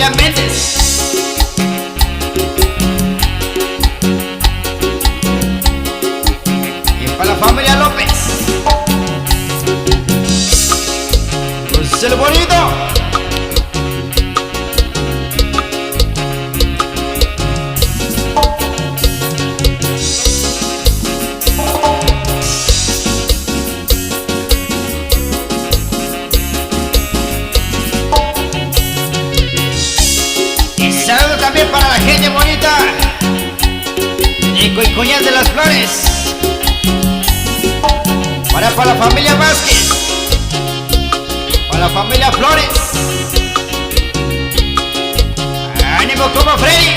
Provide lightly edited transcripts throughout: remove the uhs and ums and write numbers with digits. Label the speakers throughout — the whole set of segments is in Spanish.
Speaker 1: familia Méndez. Y para la familia López. Pues el bonito. Saludo también para la gente bonita de Coicoñas de las Flores. Para la familia Vázquez. Para la familia Flores. Ánimo como Freddy.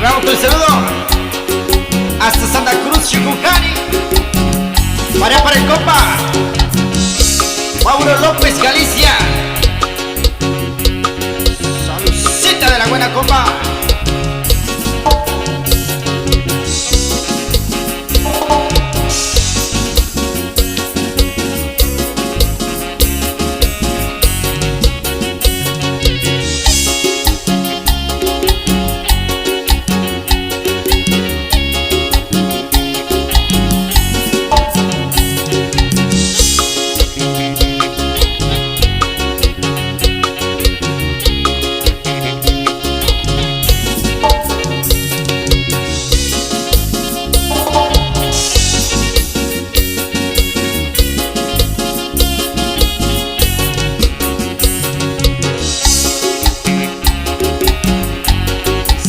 Speaker 1: Vamos con el saludo hasta Santa Cruz, Chucucani. Para el compa Mauro López, Galicia. Saludcita de la buena compa.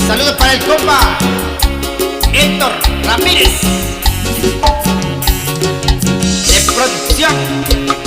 Speaker 1: Saludos para el compa Héctor Ramírez de producción.